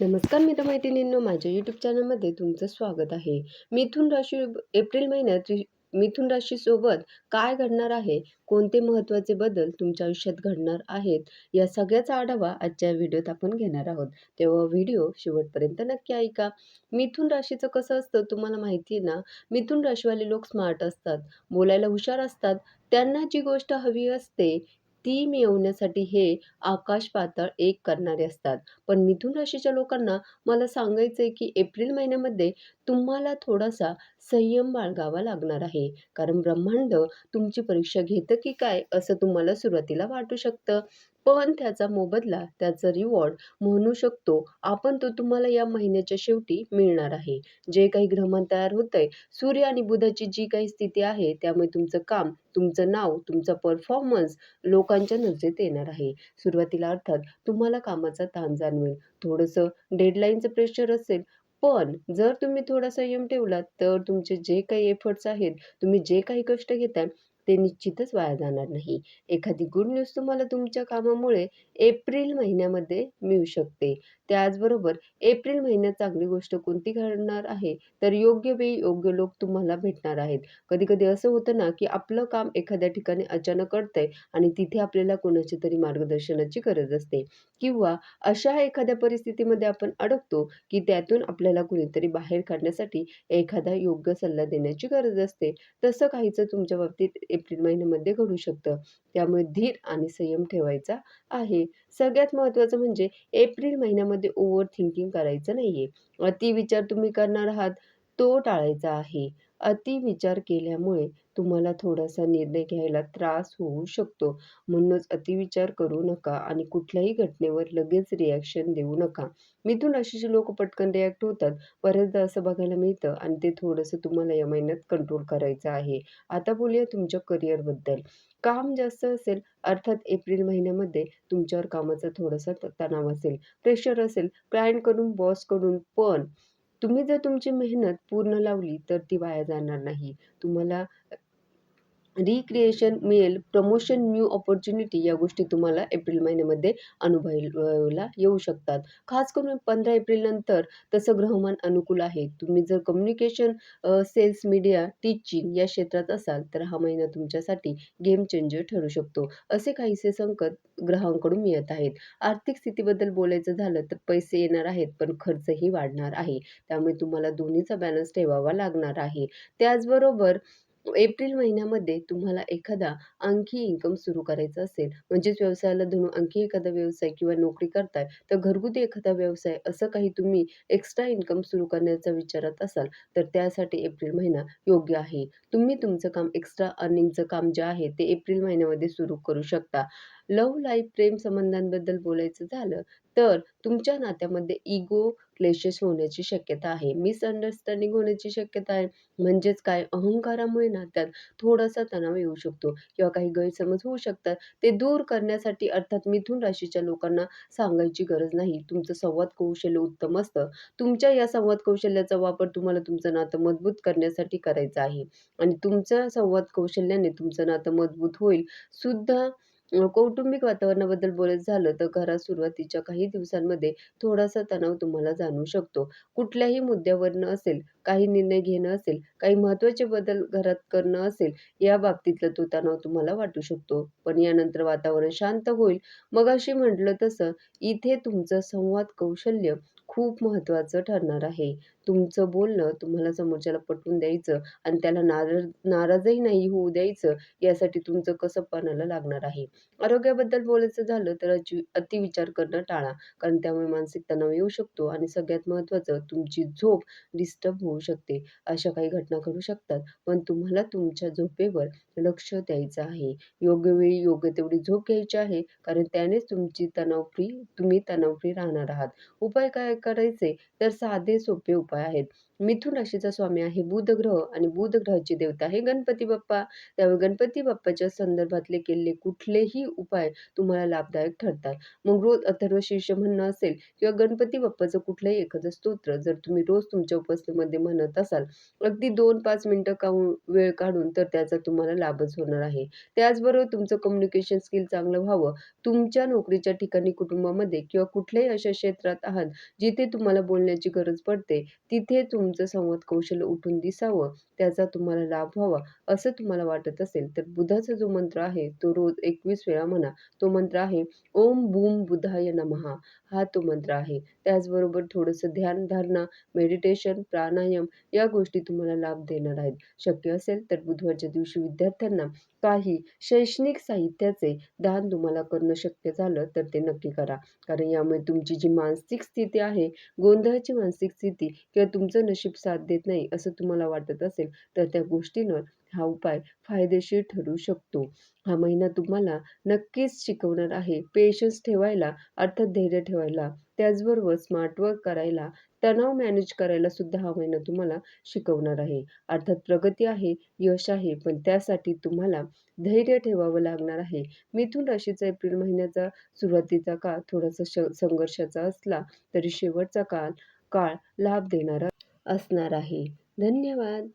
नमस्कार मित्रमैत्रिणींनो, माझ्या यूट्यूब चॅनलमध्ये तुमचं स्वागत आहे. मिथुन राशी एप्रिल महिन्यात मिथुन राशीसोबत काय घडणार आहे, कोणते महत्त्वाचे बदल तुमच्या आयुष्यात घडणार आहेत, या सगळ्याचा आढावा आजच्या व्हिडिओत आपण घेणार आहोत. तेव्हा व्हिडिओ शेवटपर्यंत नक्की ऐका. मिथुन राशीचं कसं असतं तुम्हाला माहिती आहे ना? मिथुन राशीवाले लोक स्मार्ट असतात, बोलायला हुशार असतात. त्यांना जी गोष्ट हवी असते ती मिळवण्यासाठी हे आकाश पाताळ एक करणारे असतात. पण मिथुन राशीच्या लोकांना मला सांगायचं आहे, की एप्रिल महिन्यामध्ये तुम्हाला थोडासा संयम बाळगावा लागणार आहे. कारण ब्रह्मांड तुमची परीक्षा घेतं की काय असं तुम्हाला सुरुवातीला वाटू शकतं. पण त्याचा मोबदला, त्याचा रिवॉर्ड म्हणू शकतो आपण तो तुम्हाला या महिन्याच्या शेवटी मिळणार आहे. जे काही ग्रहमान तयार होतंय, सूर्य आणि बुधाची जी काही स्थिती आहे, त्यामुळे तुमचं काम, तुमचं नाव, तुमचा परफॉर्मन्स लोकांच्या नजरेत येणार आहे. सुरुवातीला अर्थात तुम्हाला कामाचा ताण जाणवेल. थोडंसं डेडलाईनचं प्रेशर असेल. पण जर तुम्ही थोडा संयम ठेवलात, तर तुमचे जे काही एफर्ट्स आहेत, तुम्ही जे काही कष्ट घेताय, ते निश्चितच वाया जाणार नाही. एखादी गुड न्यूज तुम्हाला तुमच्या कामामुळे एप्रिल महिन्यामध्ये मिळू शकते. त्याचबरोबर एप्रिल महिन्यात चांगली गोष्ट कोणती घडणार आहे, तर योग्य वेळी योग्य लोक तुम्हाला भेटणार आहेत. कधी-कधी असं होतं ना, की आपलं काम एखाद्या ठिकाणी अचानक अडतंय आणि तिथे आपल्याला कोणाची तरी मार्गदर्शनाची गरज असते. किंवा अशा एखाद्या परिस्थितीमध्ये आपण अडकतो, की त्यातून आपल्याला कुणीतरी बाहेर काढण्यासाठी एखादा योग्य सल्ला देण्याची गरज असते. तसं काहीसं तुमच्या बाबतीत एप्रिल महिन्यामध्ये घडू शकतं. त्यामुळे धीर आणि संयम ठेवायचा आहे. सगळ्यात महत्त्वाचं म्हणजे एप्रिल महिन्यामध्ये ओव्हर थिंकिंग करायचं नाहीये. अतिविचार तुम्ही करणार आहात, तो टाळायचा आहे. अतिविचार केल्यामुळे तुम्हाला थोडासा निर्णय घ्यायला त्रास होऊ शकतो. म्हणूनच अतिविचार करू नका आणि कुठल्याही घटनेवर लगेच रिॲक्शन देऊ नका. मिथुन राशीचे लोकं पटकन रिॲक्ट होतात. बऱ्याचदा असं बघायला मिळतं आणि ते थोडंसं तुम्हाला या महिन्यात कंट्रोल करायचं आहे. आता बोलूया तुमच्या करिअरबद्दल. काम जास्त असेल, अर्थात एप्रिल महिन्यामध्ये तुमच्यावर कामाचा थोडासा तणाव असेल, प्रेशर असेल, क्लायंटकडून, बॉसकडून. पण तुम्ही जर तुमची मेहनत पूर्ण लावली, तर ती वाया जाणार नाही. तुम्हाला रिक्रिएशन मिळेल, प्रमोशन, न्यू अपॉर्च्युनिटी या गोष्टी तुम्हाला एप्रिल महिन्यामध्ये अनुभवायला येऊ शकतात. खास करून 15 एप्रिलनंतर तसं ग्रहमान अनुकूल आहे. तुम्ही जर कम्युनिकेशन, सेल्स, मीडिया, टीचिंग या क्षेत्रात असाल, तर हा महिना तुमच्यासाठी गेम चेंजर ठरू शकतो. असे काहीसे संकेत ग्रहांकडून मिळत आहेत. आर्थिक स्थितीबद्दल बोलायचं झालं, तर पैसे येणार आहेत, पण खर्चही वाढणार आहे. त्यामुळे तुम्हाला दोन्हीचा बॅलन्स ठेवावा लागणार आहे. त्याचबरोबर एप्रिल महिन्यामध्ये तुम्हाला एखादा आणखी इन्कम सुरू करायचा असेल, म्हणजेच व्यवसायाला धरून आणखी एखादा व्यवसाय किंवा नोकरी करताय, तर घरगुती एखादा व्यवसाय असं काही तुम्ही एक्स्ट्रा इन्कम सुरू करण्याचा विचारात असाल, तर त्यासाठी एप्रिल महिना योग्य आहे. तुम्ही तुमचं काम एक्स्ट्रा अर्निंगचं काम जे आहे, ते एप्रिल महिन्यामध्ये सुरू करू शकता. लव्ह लाईफ, प्रेम संबंधांबद्दल बोलायचं झालं, तर तुमच्या नात्यामध्ये इगो क्लॅशेस होण्याची शक्यता आहे. मिसअंडरस्टँडिंग होण्याची शक्यता आहे. म्हणजेच काय, अहंकारामुळे नात्यात थोडासा तणाव येऊ शकतो किंवा काही गैरसमज होऊ शकतात. ते दूर करण्यासाठी अर्थात मिथुन राशीच्या लोकांना सांगायची गरज नाही. तुमचं संवाद कौशल्य उत्तम असतं. तुमच्या या संवाद कौशल्याचा वापर तुम्हाला तुमचं नातं मजबूत करण्यासाठी करायचा आहे आणि तुमच्या संवाद कौशल्याने तुमचं नातं मजबूत होईल सुद्धा. कौटुंबिक वातावरणाबद्दल बोलायचं झालं, तर घरात सुरुवातीच्या काही दिवसांमध्ये थोडासा तणाव तुम्हाला जाणवू शकतो. कुठल्याही मुद्द्यावरनं असेल, काही निर्णय घेणं असेल, काही महत्त्वाचे बदल घरात करणं असेल, या बाबतीतला तो तणाव तुम्हाला वाटू शकतो. पण यानंतर वातावरण शांत होईल. मगाशी म्हटलं तसं इथे तुमचं संवाद कौशल्य खूप महत्त्वाचं ठरणार आहे. तुमचं बोलणं तुम्हाला समोरच्याला पटवून द्यायचं आणि त्याला नाराजही नाही होऊ द्यायचं, यासाठी तुमचं कसबपणाला लागणार आहे. आरोग्याबद्दल बोलायचं झालं, तर अतिविचार करणं टाळा. कारण त्यामुळे मानसिक तणाव येऊ शकतो आणि सगळ्यात महत्त्वाचं तुमची झोप डिस्टर्ब होऊ शकते. अशा काही घटना घडू शकतात. पण तुम्हाला तुमच्या झोपेवर लक्ष द्यायचं आहे. योग्य वेळी योग्य तेवढी झोप घ्यायची आहे. कारण त्यानेच तुम्ही तणाव फ्री राहणार आहात. उपाय काय करायचे? तर साधे सोपे उपाय आहेत. मिथुन राशीचा स्वामी आहे बुध ग्रह आणि बुध ग्रहाची देवता आहे गणपती बाप्पा. त्यामुळे गणपती बाप्पाच्या संदर्भातले केलेले कुठलेही उपाय तुम्हाला लाभदायक ठरतात. मग रोज अथर्वशीर्ष म्हणणं असेल किंवा गणपती बाप्पाचं कुठलंही एखादं स्तोत्र जर तुम्ही रोज तुमच्या उपस्थितीमध्ये म्हणत असाल, अगदी 2-5 मिनिटं वेळ काढून, तर त्याचा तुम्हाला लाभच होणार आहे. त्याचबरोबर तुमचं कम्युनिकेशन स्किल चांगलं व्हावं, तुमच्या नोकरीच्या ठिकाणी, कुटुंबामध्ये किंवा कुठल्याही अशा क्षेत्रात आहात, जिथे जिथे तुम्हाला बोलण्याची गरज पडते, तिथे तुमचं संवाद कौशल्य उठून दिसावं, त्याचा तुम्हाला लाभ व्हावा, असं तुम्हाला वाटत असेल, तर बुधाचा जो मंत्र आहे, तो रोज 21 वेळा म्हणा. तो मंत्र आहे ओम बूम बुधाय नमः. हा तो मंत्र आहे. त्याचबरोबर थोडंसं ध्यान, धारणा, मेडिटेशन, प्राणायाम या गोष्टी तुम्हाला लाभ देणार आहेत. शक्य असेल तर बुधवारच्या दिवशी विद्यार्थ्यांना काही शैक्षणिक साहित्याचे दान तुम्हाला करणं शक्य झालं तर ते नक्की करा. कारण यामुळे तुमची जी मानसिक स्थिती आहे, गोंधळाची मानसिक स्थिती किंवा तुमचं नशीब साथ देत नाही असं तुम्हाला वाटत असेल, तर त्या गोष्टींवर हा उपाय फायदेशीर ठरू शकतो. हा महिना तुम्हाला नक्कीच शिकवणार आहे पेशन्स ठेवायला, अर्थात धैर्य ठेवायला. त्याचबरोबर स्मार्ट वर्क करायला, तणाव मॅनेज करायला सुद्धा हा महिना तुम्हाला शिकवणार आहे. अर्थात प्रगती आहे, यश आहे, पण त्यासाठी तुम्हाला धैर्य ठेवावं लागणार आहे. मिथुन राशीचा एप्रिल महिन्याचा सुरुवातीचा काळ थोडासा संघर्षाचा असला तरी शेवटचा काळ काळ लाभ देणारा असणार आहे. धन्यवाद.